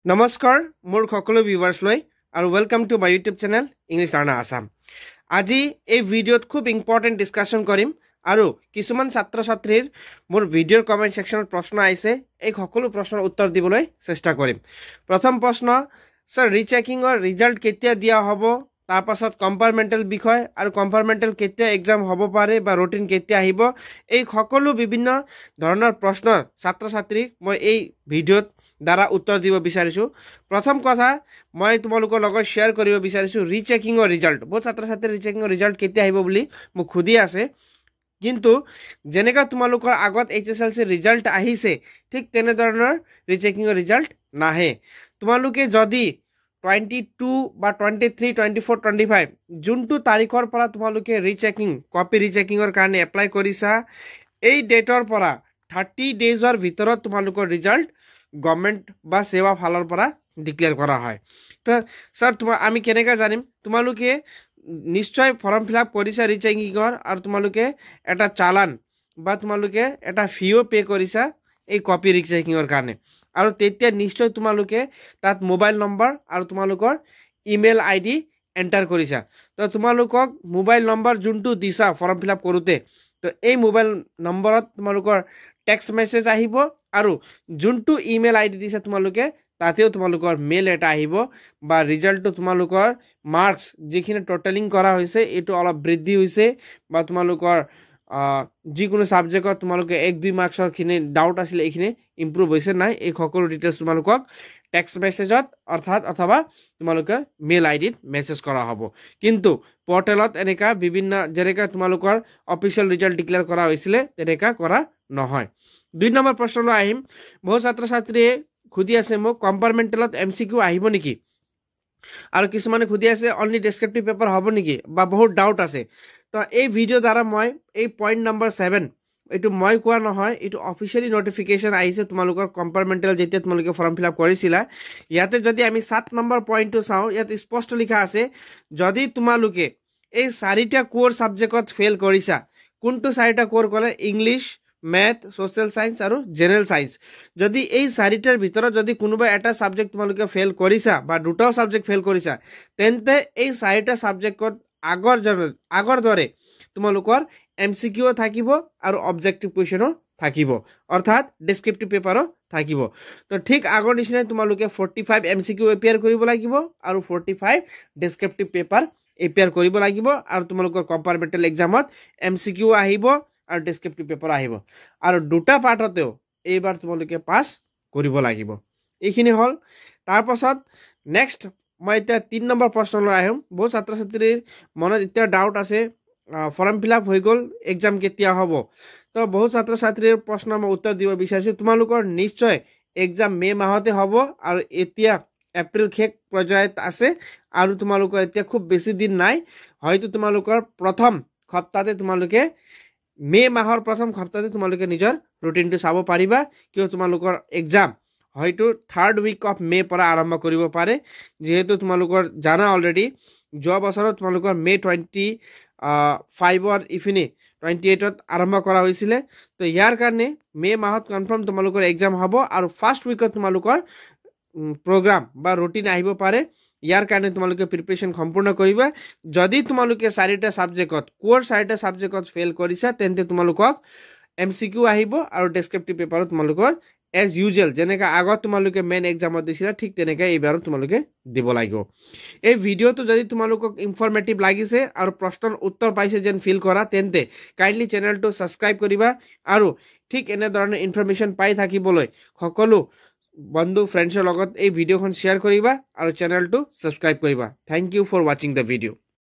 নমস্কাৰ মোৰ সকলো ভিউৱাৰ্ছলৈ আৰু welcome to my YouTube channel English learner Assam. আজি এই ভিডিঅ'ত খুব ইম্পৰ্টেণ্ট ডিছকাশ্যন কৰিম আৰু কিছুমান ছাত্ৰ ছাত্ৰীৰ মোৰ ভিডিঅ'ৰ কমেণ্ট ছেকশ্যনত প্ৰশ্ন আহিছে, এই সকলো প্ৰশ্নৰ উত্তৰ দিবলৈ চেষ্টা কৰিম। প্ৰথম প্ৰশ্ন, স্যাৰ ৰিচেকিঙৰ ৰিজাল্ট কেতিয়া দিয়া হ'ব, তাৰপাছত কম্পাৰ্টমেণ্টেল বিষয় আৰু কম্পাৰ্টমেণ্টেল কেতিয়া এক্সাম হ'ব পাৰে বা ৰুটিন কেতিয়া আহিব, এই সকলো বিভিন্ন ধৰণৰ প্ৰশ্নৰ ছাত্ৰ ছাত্ৰীক মই এই ভিডিঅ'ত দ্বাৰা উত্তৰ দিব বিচাৰিছো। প্ৰথম কথা মই তোমালোকৰ লগত শ্বেয়াৰ কৰিব বিচাৰিছো ৰিচেকিঙৰ ৰিজাল্ট। বহুত ছাত্ৰ ছাত্ৰীৰ ৰিচেকিঙৰ ৰিজাল্ট কেতিয়া আহিব বুলি মোক সুধি আছে, কিন্তু যেনেকৈ তোমালোকৰ আগত HSLC ৰিজাল্ট আহিছে ঠিক তেনেধৰণৰ ৰিচেকিঙৰ ৰিজাল্ট নাহে। তোমালোকে যদি 22 বা 23, 24, 25 যোনটো তাৰিখৰ পৰা তোমালোকে ৰিচেকিং কপি ৰিচেকিঙৰ কাৰণে এপ্লাই কৰিছা, এই ডেটৰ পৰা 30 ডেজৰ ভিতৰত তোমালোকৰ ৰিজাল্ট গভৰ্নমেণ্ট বা সেৱা ফালৰ পৰা ডিক্লেয়াৰ কৰা হয়। তো স্যাৰ আমি কেনেকৈ জানিম? তোমালোকে নিশ্চয় ফৰ্ম ফিল আপ কৰিছা ৰিচেকিঙৰ আৰু তোমালোকে এটা চালান বা তোমালোকে এটা ফিও পে কৰিছা এই কপি ৰিচেকিঙৰ কাৰণে, আৰু তেতিয়া নিশ্চয় তোমালোকে তাত মোবাইল নম্বৰ আৰু তোমালোকৰ ইমেইল ID এণ্টাৰ কৰিছা। তো তোমালোকক মোবাইল নম্বৰ যোনটো দিছা ফৰ্ম ফিল আপ কৰোঁতে, তো এই মোবাইল নম্বৰত তোমালোকৰ টেক্সট মেছেজ আহিব আৰু যোনটো ইমেইল ID দিছে তোমালোকে তাতেও তোমালোকৰ মেইল এটা আহিব বা ৰিজাল্টটো তোমালোকৰ মাৰ্কছ যিখিনি টোটেলিং কৰা হৈছে এইটো অলপ বৃদ্ধি হৈছে বা তোমালোকৰ যিকোনো ছাবজেক্টত তোমালোকে 1-2 মাৰ্কছৰখিনি ডাউট আছিলে এইখিনি ইম্প্ৰুভ হৈছে নাই, এই সকলো ডিটেইলছ তোমালোকক টেক্সট মেছেজত অথবা তোমালোকৰ মেইল IDত মেছেজ কৰা হ'ব। কিন্তু পৰ্টেলত এনেকা বিভিন্ন যেনেকৈ তোমালোকৰ অফিচিয়েল ৰিজাল্ট ডিক্লেয়াৰ কৰা হৈছিলে তেনেকা কৰা নহয়। 2 নম্বৰ প্ৰশ্নলৈ আহিম। বহু ছাত্ৰ ছাত্ৰীয়ে সুধি আছে মোক কম্পাৰ্টমেণ্টেলত MCQ আহিব নেকি, আৰু কিছুমানে সুধি আছে অনলি ডেছক্ৰিপটিভ পেপাৰ হ'ব নেকি, বা বহুত ডাউট আছে। তো এই ভিডিঅ' দ্বাৰা মই এই পইণ্ট নম্বৰ 7, এইটো মই কোৱা নহয়, এইটো অফিচিয়েলি নটিফিকেশ্যন আহিছে তোমালোকৰ কম্পাৰ্টমেণ্টেল যেতিয়া তোমালোকে ফৰ্ম ফিল আপ কৰিছিলা। ইয়াতে যদি আমি 7 নম্বৰ পইণ্টটো চাওঁ, ইয়াত স্পষ্ট লিখা আছে যদি তোমালোকে এই 4টা কোৰ ছাবজেক্টত ফেইল কৰিছা, কোনটো 4টা কোৰ ক'লে ইংলিছ, মেথ, সোশ্যাল সায়েন্স আৰু জেনাৰেল সায়েন্স, যদি এই 4টাৰ ভিতৰত যদি কোনোবা এটা সাবজেক্ট তোমালোকে ফেইল কৰিছা বা দুটাও সাবজেক্ট ফেইল কৰিছা, তেন্তে এই 4টা সাবজেক্টত আগৰ দৰে তোমালোকৰ MCQ থাকিব আৰু অবজেক্টিভ কুৱেশ্যনো থাকিব, অৰ্থাৎ ডেছক্ৰিপটিভ পেপাৰো থাকিব। তো ঠিক আগৰ নিচিনাই তোমালোকে 45 MCQ এপিয়াৰ কৰিব লাগিব আৰু 45 ডেছক্ৰিপটিভ পেপাৰ এপিয়াৰ কৰিব লাগিব, আৰু তোমালোকৰ কম্পাৰ্টমেণ্টেল এক্সামত MCQ আহিব আৰু ডেছক্ৰিপটিভ পেপাৰ আহিব, আৰু দুটা পাৰ্টতেও এইবাৰ তোমালোকে পাছ কৰিব লাগিব। এইখিনি হ'ল। তাৰপাছত নেক্সট মই এতিয়া 3 নম্বৰ প্ৰশ্নলৈ আহিম। বহু ছাত্ৰ ছাত্ৰীৰ মনত এতিয়া ডাউট আছে ফৰ্ম ফিল আপ হৈ গ'ল, এক্সাম কেতিয়া হ'ব। তো বহু ছাত্ৰ ছাত্ৰীৰ প্ৰশ্নৰ মই উত্তৰ দিব বিচাৰিছোঁ। তোমালোকৰ নিশ্চয় এক্সাম মে' মাহতে হ'ব, আৰু এতিয়া এপ্ৰিল শেষ পৰ্যায়ত আছে আৰু তোমালোকৰ এতিয়া খুব বেছি দিন নাই। হয়তো তোমালোকৰ প্ৰথম সপ্তাহতে তোমালোকে মে' মাহৰ প্ৰথম সপ্তাহতে তোমালোকে নিজৰ ৰুটিনটো চাব পাৰিবা, কিয় তোমালোকৰ এক্সাম হয়তো 3rd উইক অফ মে' পৰা আৰম্ভ কৰিব পাৰে। যিহেতু তোমালোকৰ জানা অলৰেডি যোৱা বছৰত তোমালোকৰ মে' 25ৰ ইফিনে 28ত আৰম্ভ কৰা হৈছিলে। তো ইয়াৰ কাৰণে মে' মাহত কনফাৰ্ম তোমালোকৰ এক্সাম হ'ব, আৰু ফাৰ্ষ্ট উইকত তোমালোকৰ প্ৰগ্ৰাম বা ৰুটিন আহিব পাৰে। ইয়াৰ কাৰণে তোমালোকে প্ৰিপাৰেশ্যন সম্পূৰ্ণ কৰিবা। যদি তোমালোকে 4টা ছাবজেক্টত কোৰ 4টা ছাবজেক্টত ফেইল কৰিছা, তেন্তে তোমালোকক MCQ আহিব আৰু ডেছক্ৰিপটিভ পেপাৰত তোমালোকৰ এজ ইউজুৱেল যেনেকৈ আগত তোমালোকে মেইন এক্সামত দিছিলা ঠিক তেনেকৈ এইবাৰো তোমালোকে দিব লাগিব। এই ভিডিঅ'টো যদি তোমালোকক ইনফৰ্মেটিভ লাগিছে আৰু প্ৰশ্নৰ উত্তৰ পাইছে যেন ফিল কৰা, তেন্তে কাইণ্ডলি চেনেলটো ছাবস্ক্ৰাইব কৰিবা, আৰু ঠিক এনেধৰণে ইনফৰ্মেশ্যন পাই থাকিবলৈ সকলো বন্ধু ফ্ৰেণ্ডছৰ লগত এই ভিডিঅ'খন শ্বেয়াৰ কৰিবা আৰু চেনেলটো ছাবস্ক্ৰাইব কৰিবা। থেংক ইউ ফৰ ৱাচিং দ্য ভিডিঅ'।